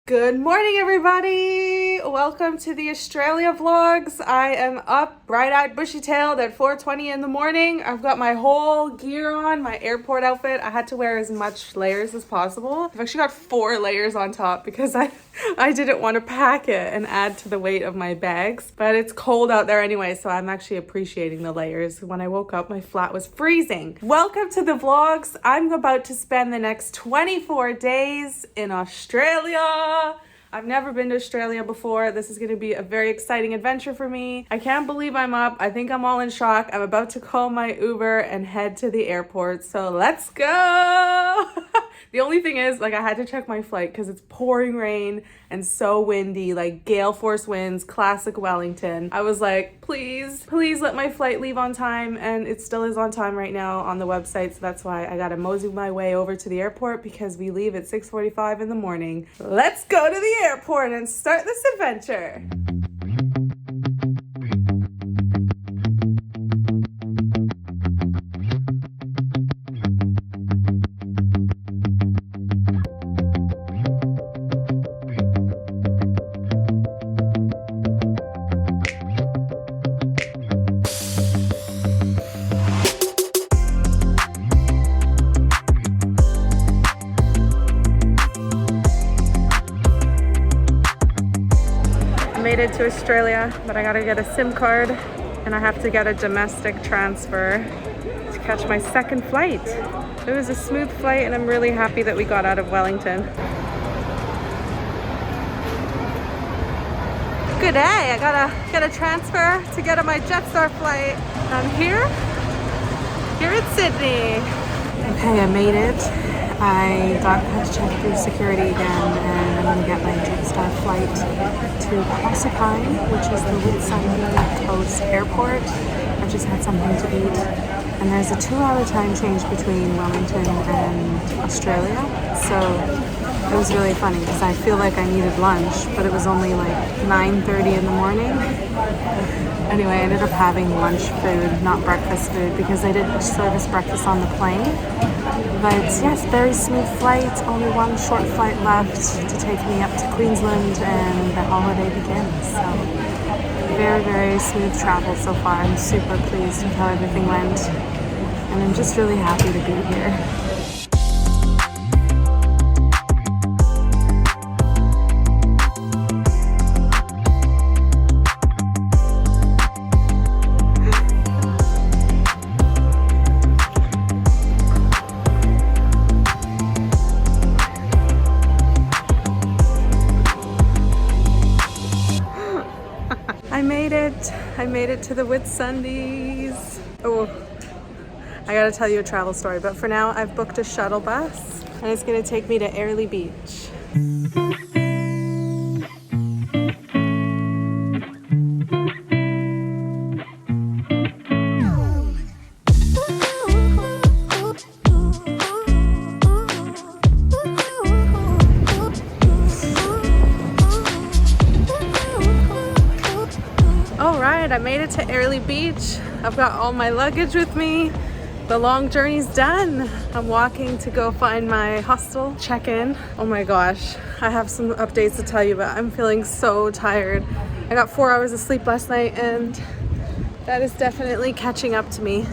Good morning, everybody! Welcome to the Australia vlogs. I am up, bright-eyed, bushy-tailed at 4:20 in the morning. I've got my whole gear on, my airport outfit. I had to wear as much layers as possible. I've actually got 4 layers on top because I didn't want to pack it and add to the weight of my bags. But it's cold out there anyway, so I'm actually appreciating the layers. When I woke up, my flat was freezing. Welcome to the vlogs. I'm about to spend the next 24 days in Australia. I've never been to Australia before. This is going to be a very exciting adventure for me. I can't believe I'm up. I think I'm all in shock. I'm about to call my Uber and head to the airport. So let's go. The only thing is, I had to check my flight because it's pouring rain and so windy, gale force winds, classic Wellington. I was like, please let my flight leave on time. And it still is on time right now on the website. So that's why I got to mosey my way over to the airport because we leave at 6:45 in the morning. Let's go to the airport and start this adventure. Made it to Australia, but I gotta get a SIM card and I have to get a domestic transfer to catch my second flight. It was a smooth flight and I'm really happy that we got out of Wellington. Good day, I gotta get a transfer to get on my Jetstar flight. I'm here at Sydney. Okay, I made it. I had to check through security again and I'm gonna get my Jetstar flight to Proserpine, which is the Whitsunday Coast Airport. I've just had something to eat. And there's a 2-hour time change between Wellington and Australia. So it was really funny because I feel like I needed lunch, but it was only 9:30 in the morning. Anyway, I ended up having lunch food, not breakfast food, because they didn't service breakfast on the plane. But yes, very smooth flight, only one short flight left to take me up to Queensland and the holiday begins. So very, very smooth travel so far. I'm super pleased with how everything went and I'm just really happy to be here. I made it to the Whitsundays. Oh, I gotta tell you a travel story, but for now I've booked a shuttle bus and it's gonna take me to Airlie Beach. I made it to Airlie Beach. I've got all my luggage with me. The long journey's done. I'm walking to go find my hostel, check in. Oh my gosh, I have some updates to tell you, but I'm feeling so tired. I got 4 hours of sleep last night and that is definitely catching up to me.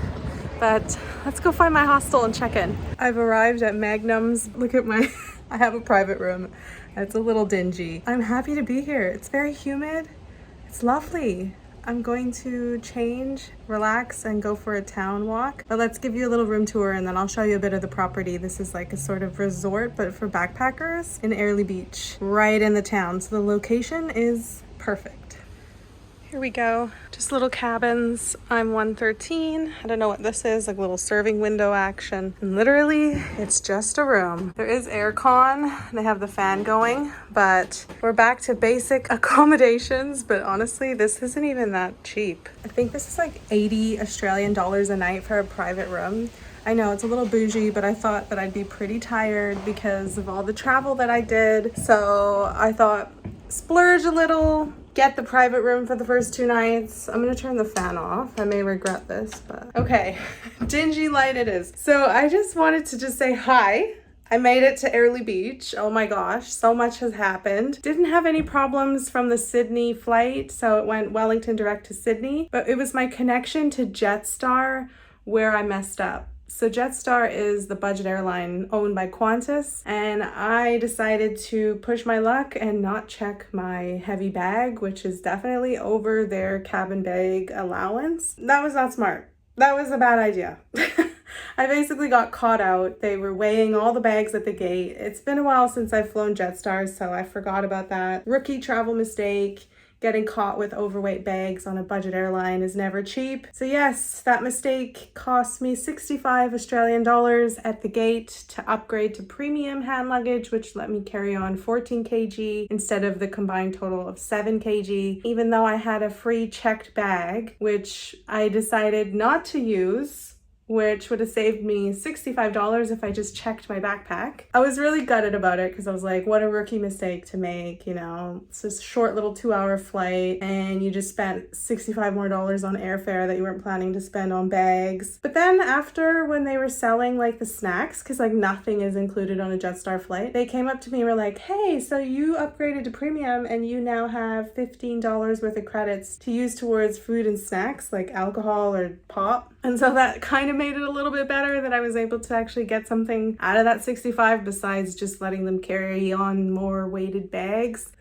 But let's go find my hostel and check in. I've arrived at Magnum's. Look at my, I have a private room. It's a little dingy. I'm happy to be here. It's very humid. It's lovely. I'm going to change, relax, and go for a town walk. But let's give you a little room tour and then I'll show you a bit of the property. This is like a sort of resort, but for backpackers in Airlie Beach, right in the town. So the location is perfect. Here we go. Just little cabins. I'm 113. I don't know what this is, like little serving window action. And literally, it's just a room. There is aircon. They have the fan going, but we're back to basic accommodations. But honestly, this isn't even that cheap. I think this is like 80 Australian dollars a night for a private room. I know it's a little bougie, but I thought that I'd be pretty tired because of all the travel that I did. So I thought, splurge a little, get the private room for the first 2 nights. I'm gonna turn the fan off. I may regret this, but okay. Dingy light it is. So I just wanted to just say hi. I made it to Airlie Beach. Oh my gosh, so much has happened. Didn't have any problems from the Sydney flight, so it went Wellington direct to Sydney, but it was my connection to Jetstar where I messed up. So Jetstar is the budget airline owned by Qantas, and I decided to push my luck and not check my heavy bag, which is definitely over their cabin bag allowance. That was not smart. That was a bad idea. I basically got caught out. They were weighing all the bags at the gate. It's been a while since I've flown Jetstar, so I forgot about that. Rookie travel mistake. Getting caught with overweight bags on a budget airline is never cheap. So yes, that mistake cost me 65 Australian dollars at the gate to upgrade to premium hand luggage, which let me carry on 14 kg instead of the combined total of 7 kg, even though I had a free checked bag, which I decided not to use, which would have saved me $65 if I just checked my backpack. I was really gutted about it because I was like, what a rookie mistake to make, you know. It's this short little 2-hour flight and you just spent $65 more on airfare that you weren't planning to spend on bags. But then after, when they were selling like the snacks, because like nothing is included on a Jetstar flight, they came up to me and were like, hey, so you upgraded to premium and you now have $15 worth of credits to use towards food and snacks like alcohol or pop. And so that kind of made it a little bit better that I was able to actually get something out of that 65 besides just letting them carry on more weighted bags.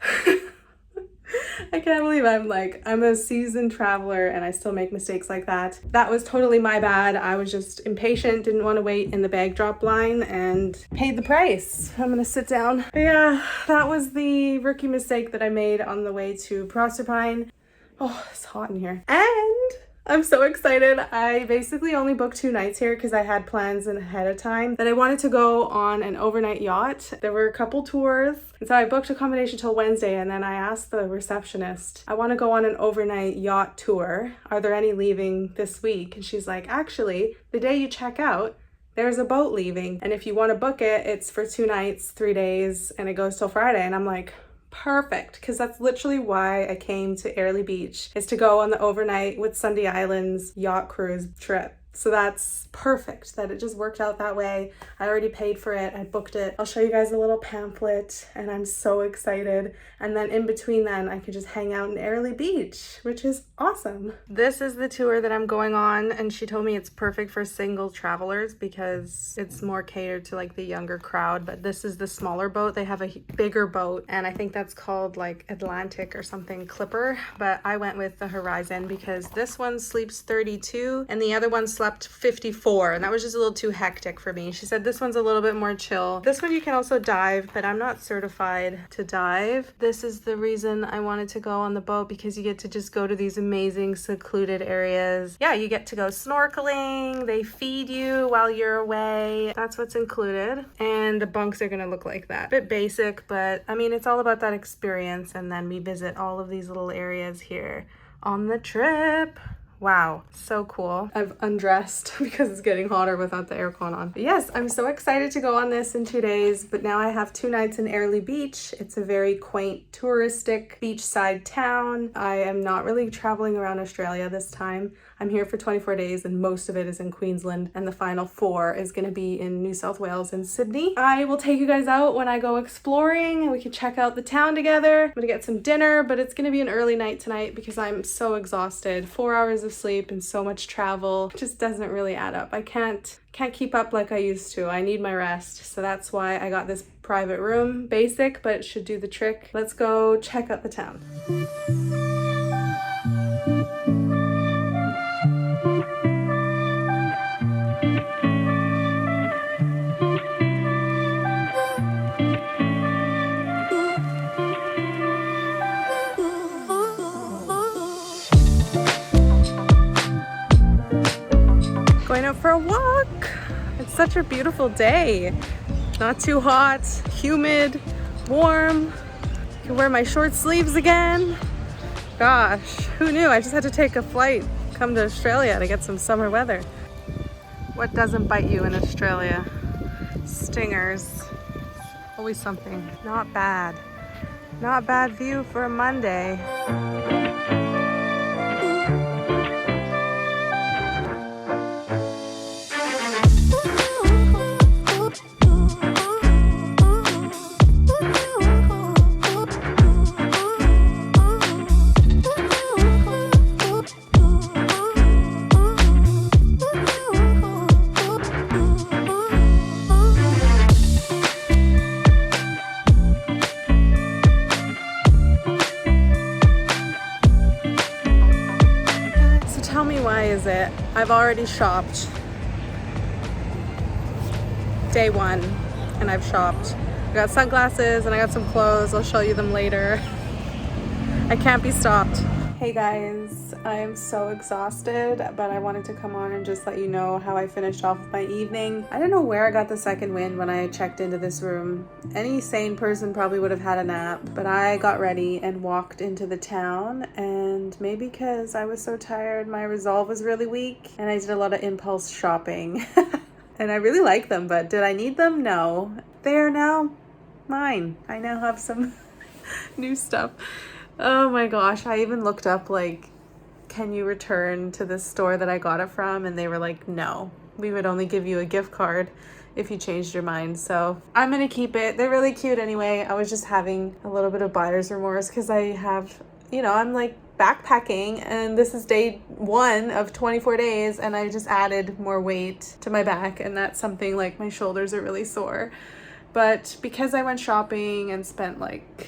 I can't believe I'm a seasoned traveler and I still make mistakes like that. That was totally my bad. I was just impatient, didn't want to wait in the bag drop line and paid the price. I'm gonna sit down. But yeah, that was the rookie mistake that I made on the way to Proserpine. Oh, it's hot in here. And I'm so excited. I basically only booked 2 nights here because I had plans ahead of time that I wanted to go on an overnight yacht. There were a couple tours, and so I booked accommodation till Wednesday, and then I asked the receptionist, I want to go on an overnight yacht tour. Are there any leaving this week? And she's like, actually, the day you check out, there's a boat leaving, and if you want to book it, it's for 2 nights, 3 days, and it goes till Friday. And I'm like, perfect, because that's literally why I came to Airlie Beach, is to go on the overnight with Sunday Islands yacht cruise trip. So that's perfect that it just worked out that way. I already paid for it. I booked it. I'll show you guys a little pamphlet and I'm so excited. And then in between then I could just hang out in Airlie Beach, which is awesome. This is the tour that I'm going on, and she told me it's perfect for single travelers because it's more catered to like the younger crowd, but this is the smaller boat. They have a bigger boat and I think that's called like Atlantic or something Clipper, but I went with the Horizon because this one sleeps 32 and the other one slept 54, and that was just a little too hectic for me. She said this one's a little bit more chill. This one you can also dive, but I'm not certified to dive. This is the reason I wanted to go on the boat, because you get to just go to these amazing secluded areas. Yeah, you get to go snorkeling, they feed you while you're away. That's what's included. And the bunks are gonna look like that. Bit basic, but I mean, it's all about that experience. And then we visit all of these little areas here on the trip. Wow, so cool. I've undressed because it's getting hotter without the aircon on. But yes, I'm so excited to go on this in 2 days, but now I have 2 nights in Airlie Beach. It's a very quaint, touristic beachside town. I am not really traveling around Australia this time. I'm here for 24 days and most of it is in Queensland, and the final 4 is gonna be in New South Wales and Sydney. I will take you guys out when I go exploring and we can check out the town together. I'm gonna get some dinner, but it's gonna be an early night tonight because I'm so exhausted. 4 hours of sleep and so much travel. It just doesn't really add up. I can't keep up like I used to. I need my rest. So that's why I got this private room. Basic, but it should do the trick. Let's go check out the town. Going out for a walk. It's such a beautiful day. Not too hot, humid, warm. I can wear my short sleeves again. Gosh, who knew? I just had to take a flight, come to Australia to get some summer weather. What doesn't bite you in Australia? Stingers. Always something. Not bad. Not bad view for a Monday. is it? I've already shopped. Day 1, and I've shopped. I got sunglasses and I got some clothes. I'll show you them later. I can't be stopped. Hey guys, I'm so exhausted, but I wanted to come on and just let you know how I finished off my evening. I don't know where I got the second wind when I checked into this room. Any sane person probably would have had a nap, but I got ready and walked into the town, and maybe because I was so tired, my resolve was really weak, and I did a lot of impulse shopping. And I really like them, but did I need them? No. They are now mine. I now have some new stuff. Oh my gosh, I even looked up like, can you return to this store that I got it from? And they were like, no, we would only give you a gift card if you changed your mind. So I'm gonna keep it. They're really cute anyway. I was just having a little bit of buyer's remorse because I have, I'm like backpacking, and this is day 1 of 24 days, and I just added more weight to my back, and that's something like my shoulders are really sore. But because I went shopping and spent like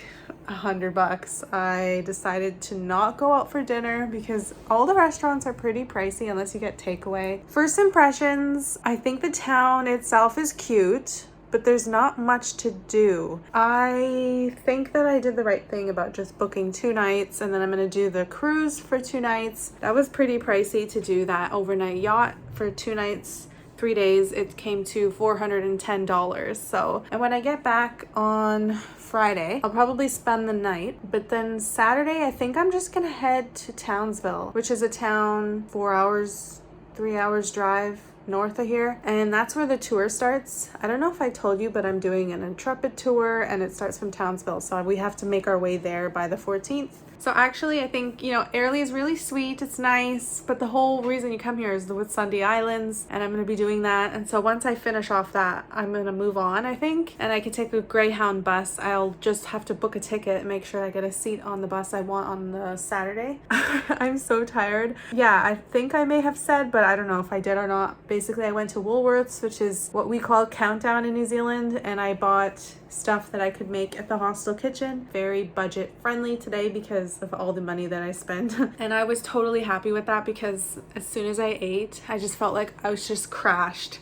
$100, I decided to not go out for dinner because all the restaurants are pretty pricey unless you get takeaway. First impressions, I think the town itself is cute, but there's not much to do. I think that I did the right thing about just booking 2 nights, and then I'm gonna do the cruise for 2 nights. That was pretty pricey to do that overnight yacht for 2 nights. 3 days, it came to $410. So, and when I get back on Friday, I'll probably spend the night, but then Saturday, I think I'm just gonna head to Townsville, which is a town 4 hours, 3 hours drive north of here, and that's where the tour starts. I don't know if I told you, but I'm doing an Intrepid tour, and it starts from Townsville, so we have to make our way there by the 14th. So actually, I think, Airlie is really sweet. It's nice, but the whole reason you come here is the Whitsunday Islands, and I'm going to be doing that. And so once I finish off that, I'm going to move on, I think, and I can take a Greyhound bus. I'll just have to book a ticket and make sure I get a seat on the bus I want on the Saturday. I'm so tired. Yeah, I think I may have said, but I don't know if I did or not. Basically, I went to Woolworths, which is what we call Countdown in New Zealand, and I bought stuff that I could make at the hostel kitchen. Very budget friendly today because of all the money that I spent. And I was totally happy with that because as soon as I ate, I just felt like I was just crashed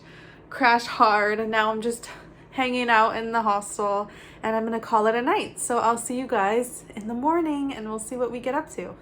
hard, and now I'm just hanging out in the hostel, and I'm gonna call it a night. So I'll see you guys in the morning, and we'll see what we get up to.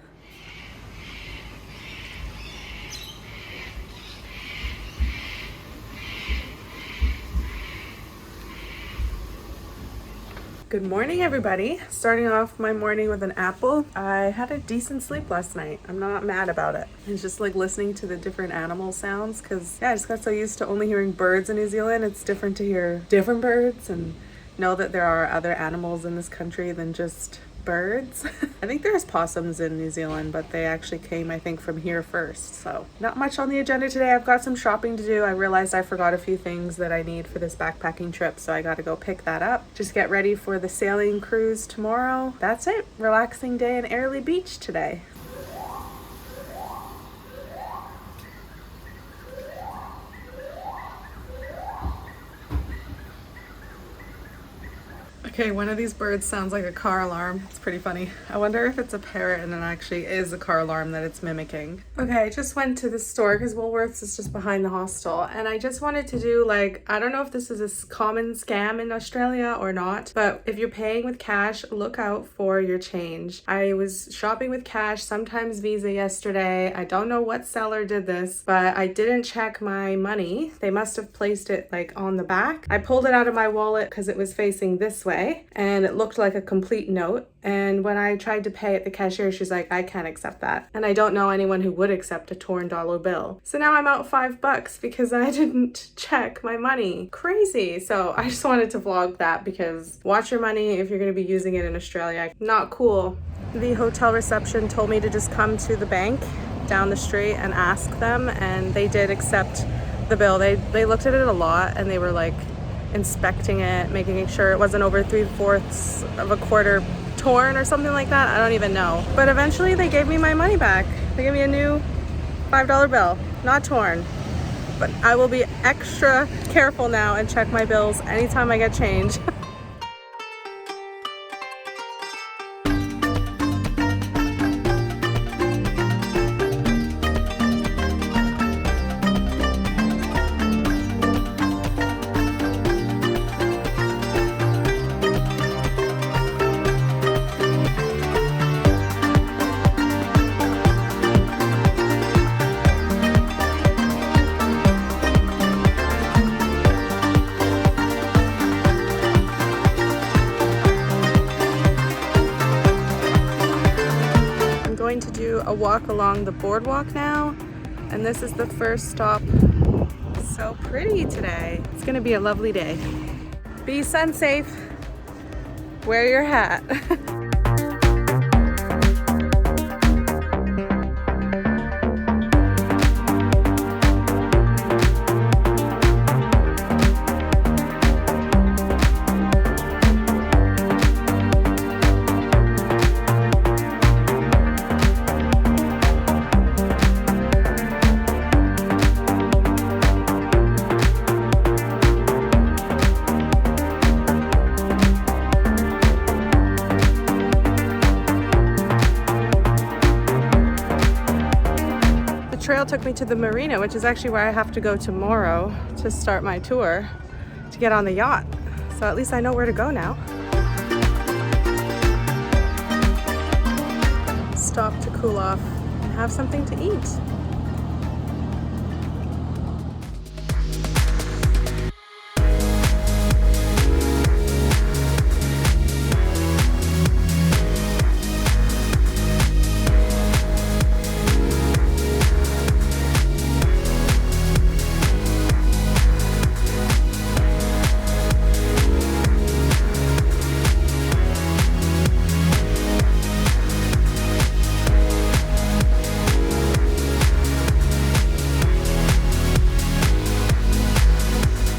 Good morning, everybody. Starting off my morning with an apple. I had a decent sleep last night. I'm not mad about it. It's just like listening to the different animal sounds because, I just got so used to only hearing birds in New Zealand. It's different to hear different birds and know that there are other animals in this country than just birds. I think there's possums in New Zealand, but they actually came, I think, from here first. So not much on the agenda today. I've got some shopping to do. I realized I forgot a few things that I need for this backpacking trip, so I got to go pick that up. Just get ready for the sailing cruise tomorrow. That's it. Relaxing day in Airlie Beach today. Okay, one of these birds sounds like a car alarm. It's pretty funny. I wonder if it's a parrot and it actually is a car alarm that it's mimicking. Okay, I just went to the store because Woolworths is just behind the hostel, and I just wanted to do I don't know if this is a common scam in Australia or not, but if you're paying with cash, look out for your change. I was shopping with cash, sometimes Visa yesterday. I don't know what seller did this, but I didn't check my money. They must have placed it on the back. I pulled it out of my wallet because it was facing this way, and it looked like a complete note. And when I tried to pay at the cashier, she's like, I can't accept that. And I don't know anyone who would accept a torn dollar bill. So now I'm out $5 because I didn't check my money. Crazy. So I just wanted to vlog that because watch your money if you're going to be using it in Australia. Not cool. The hotel reception told me to just come to the bank down the street and ask them, and they did accept the bill. They looked at it a lot, and they were inspecting it, making sure it wasn't over 3/4 of a quarter torn or something like that. I don't even know. But eventually they gave me my money back. They gave me a new $5 bill, not torn. But I will be extra careful now and check my bills anytime I get change. do a walk along the boardwalk now, and this is the first stop. So pretty today. It's gonna be a lovely day. Be sun safe. Wear your hat. Trail took me to the marina, which is actually where I have to go tomorrow to start my tour to get on the yacht. So at least I know where to go now. Stop to cool off and have something to eat.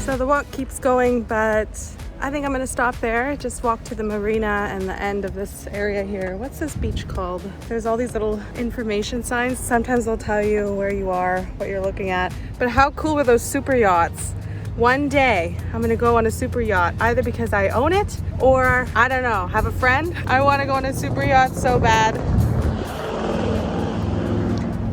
So the walk keeps going, but I think I'm gonna stop there. Just walk to the marina and the end of this area here. What's this beach called? There's all these little information signs. Sometimes they'll tell you where you are, what you're looking at. But how cool are those super yachts? One day I'm gonna go on a super yacht, either because I own it or I don't know, have a friend. I wanna go on a super yacht so bad.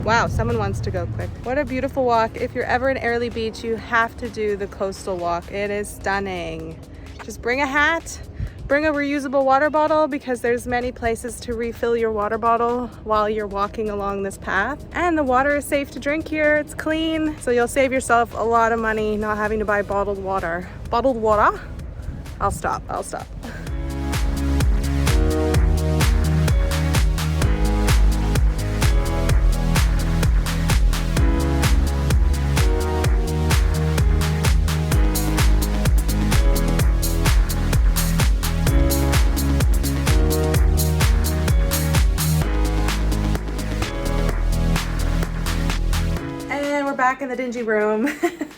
Wow, someone wants to go quick. What a beautiful walk. If you're ever in Airlie Beach, you have to do the coastal walk. It is stunning. Just bring a hat, bring a reusable water bottle because there's many places to refill your water bottle while you're walking along this path. And the water is safe to drink here. It's clean, so you'll save yourself a lot of money not having to buy bottled water. Bottled water? I'll stop. Back in the dingy room.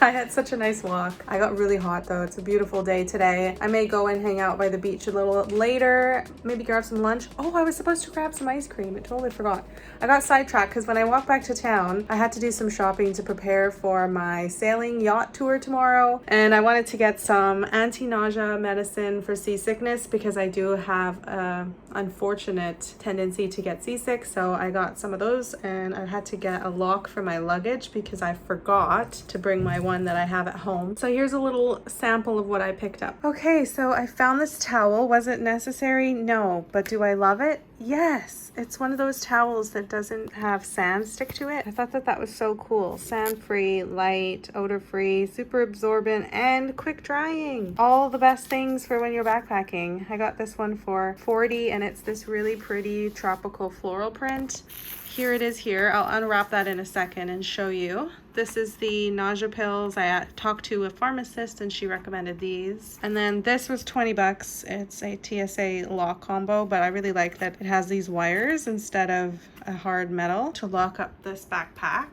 I had such a nice walk. I got really hot though. It's a beautiful day today. I may go and hang out by the beach a little later, maybe grab some lunch. Oh, I was supposed to grab some ice cream. I totally forgot. I got sidetracked because when I walked back to town, I had to do some shopping to prepare for my sailing yacht tour tomorrow. And I wanted to get some anti-nausea medicine for seasickness because I do have an unfortunate tendency to get seasick. So I got some of those, and I had to get a lock for my luggage because I forgot to bring my one that I have at home. So here's a little sample of what I picked up. Okay, so I found this towel. Was it necessary? No. But do I love it? Yes. It's one of those towels that doesn't have sand stick to it. I thought that was so cool. Sand-free, light, odor-free, super absorbent, and quick drying. All the best things for when you're backpacking. I got this one for $40, and it's this really pretty tropical floral print. Here it is here. I'll unwrap that in a second and show you. This is the nausea pills. I talked to a pharmacist and she recommended these. And then this was 20 bucks. It's a TSA lock combo, but I really like that it has these wires instead of a hard metal to lock up this backpack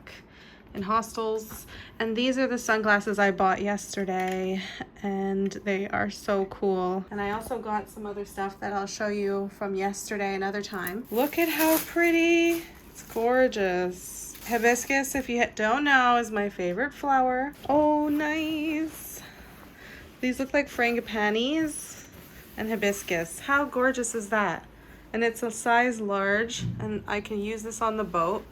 in hostels. And these are the sunglasses I bought yesterday, and they are so cool. And I also got some other stuff that I'll show you from yesterday another time. Look at how pretty. It's gorgeous. Hibiscus, if you don't know, is my favorite flower. Oh, nice. These look like frangipanis and hibiscus. How gorgeous is that? And it's a size large, and I can use this on the boat.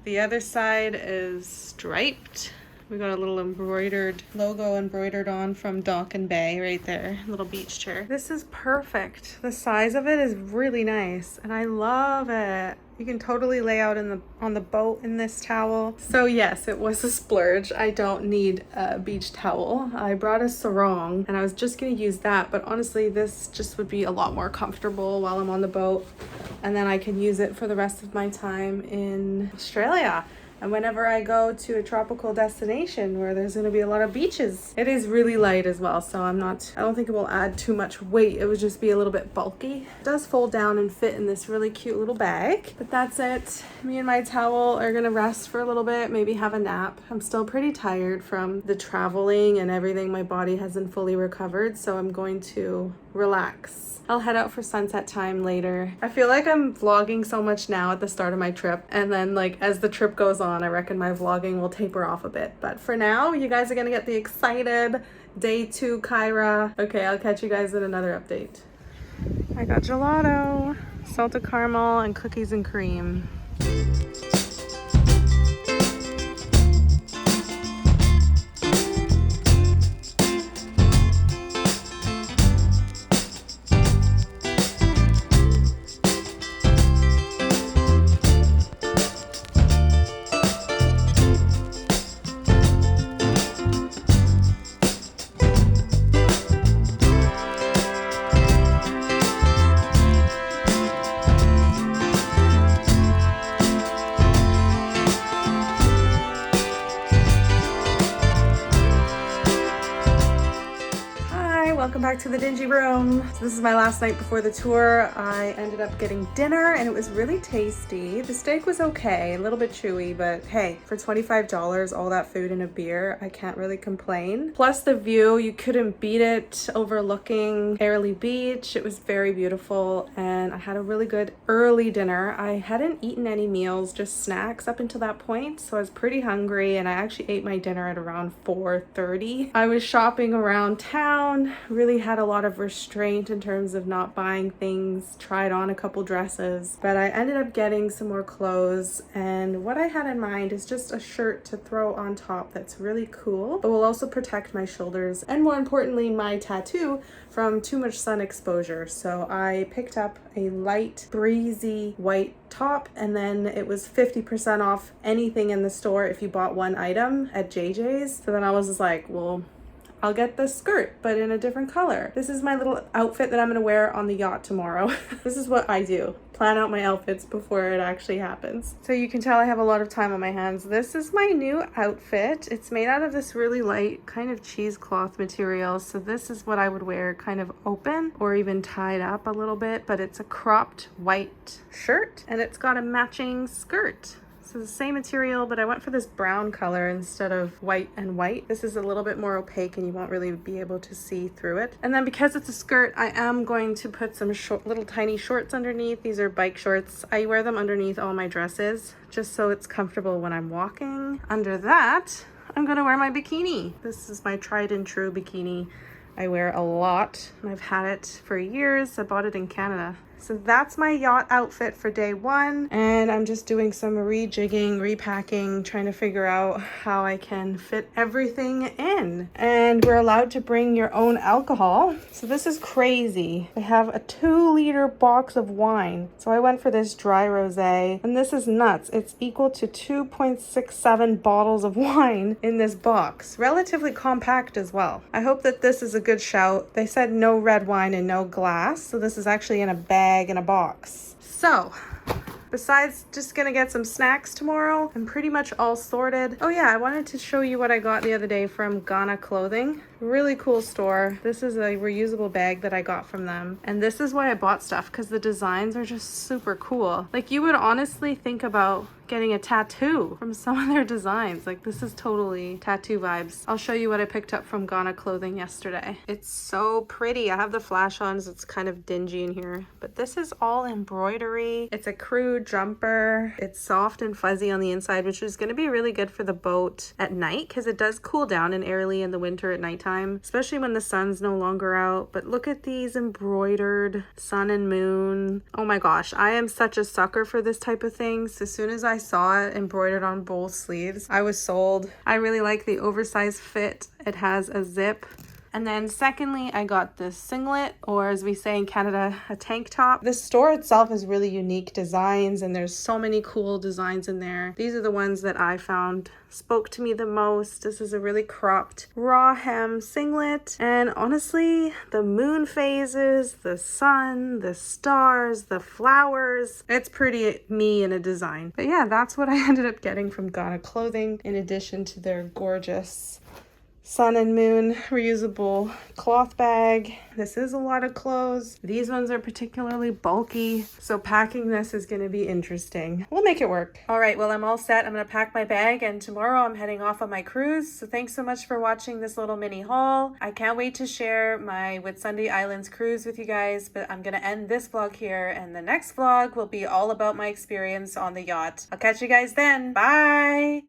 The other side is striped. We got a little embroidered logo embroidered on from Dock and Bay right there. Little beach chair. This is perfect. The size of it is really nice, and I love it. You can totally lay out on the boat in this towel. So yes, it was a splurge. I don't need a beach towel. I brought a sarong and I was just gonna use that, but honestly, this just would be a lot more comfortable while I'm on the boat. and then I can use it for the rest of my time in Australia. And whenever I go to a tropical destination where there's going to be a lot of beaches. It is really light as well, so I don't think it will add too much weight. It would just be a little bit bulky. It does fold down and fit in this really cute little bag. But that's it. Me and my towel are going to rest for a little bit, maybe have a nap. I'm still pretty tired from the traveling and everything. My body hasn't fully recovered, so I'm going to relax. I'll head out for sunset time later. I feel like I'm vlogging so much now at the start of my trip, and then like as the trip goes on, I reckon my vlogging will taper off a bit. But for now, you guys are gonna get the excited day 2 Kyra. Okay, I'll catch you guys in another update. I got gelato, salted caramel, and cookies and cream. Welcome back to the dingy room. So this is my last night before the tour. I ended up getting dinner and it was really tasty. The steak was okay, a little bit chewy, but hey, for $25, all that food and a beer, I can't really complain. Plus the view, you couldn't beat it, overlooking Airlie Beach. It was very beautiful and I had a really good early dinner. I hadn't eaten any meals, just snacks up until that point, so I was pretty hungry and I actually ate my dinner at around 4:30. I was shopping around town, really had a lot of restraint in terms of not buying things, tried on a couple dresses, but I ended up getting some more clothes, and what I had in mind is just a shirt to throw on top that's really cool, but will also protect my shoulders and more importantly my tattoo from too much sun exposure. So I picked up a light breezy white top, and then it was 50% off anything in the store if you bought one item at JJ's. So then I was just like, well, I'll get the skirt, but in a different color. This is my little outfit that I'm gonna wear on the yacht tomorrow. This is what I do. Plan out my outfits before it actually happens. So you can tell I have a lot of time on my hands. This is my new outfit. It's made out of this really light kind of cheesecloth material. So this is what I would wear kind of open or even tied up a little bit, but it's a cropped white shirt and it's got a matching skirt. So the same material, but I went for this brown color instead of white and white. This is a little bit more opaque and you won't really be able to see through it. And then because it's a skirt, I am going to put some little tiny shorts underneath. These are bike shorts. I wear them underneath all my dresses just so it's comfortable when I'm walking. Under that, I'm gonna wear my bikini. This is my tried and true bikini. I wear a lot and I've had it for years. I bought it in Canada. So that's my yacht outfit for day 1, and I'm just doing some rejigging, repacking, trying to figure out how I can fit everything in. And we're allowed to bring your own alcohol. So this is crazy. They have a 2-liter box of wine. So I went for this dry rosé, and this is nuts. It's equal to 2.67 bottles of wine in this box. Relatively compact as well. I hope that this is a good shout. They said no red wine and no glass, so this is actually in a bag in a box. So besides just gonna get some snacks tomorrow, I'm pretty much all sorted. Oh yeah, I wanted to show you what I got the other day from Ghana Clothing. Really cool store. This is a reusable bag that I got from them, and this is why I bought stuff, because the designs are just super cool. Like, you would honestly think about getting a tattoo from some of their designs. Like, this is totally tattoo vibes. I'll show you what I picked up from Ghana Clothing yesterday. It's so pretty. I have the flash on, so it's kind of dingy in here, but this is all embroidery. It's a crew jumper. It's soft and fuzzy on the inside, which is going to be really good for the boat at night, because it does cool down in Airlie in the winter at nighttime, especially when the sun's no longer out. But look at these embroidered sun and moon. Oh my gosh, I am such a sucker for this type of thing. So as soon as I saw it embroidered on both sleeves, I was sold. I really like the oversized fit. It has a zip And then secondly, I got this singlet, or as we say in Canada, a tank top. The store itself is really unique designs, and there's so many cool designs in there. These are the ones that I found spoke to me the most. This is a really cropped raw hem singlet, and honestly, the moon phases, the sun, the stars, the flowers, it's pretty me in a design. But yeah, that's what I ended up getting from Ghana Clothing, in addition to their gorgeous sun and moon reusable cloth bag. This is a lot of clothes. These ones are particularly bulky, so packing this is going to be interesting. We'll make it work. All right, well, I'm all set. I'm going to pack my bag, and tomorrow I'm heading off on my cruise. So thanks so much for watching this little mini haul. I can't wait to share my Whitsunday Islands cruise with you guys, but I'm going to end this vlog here, and the next vlog will be all about my experience on the yacht. I'll catch you guys then. Bye!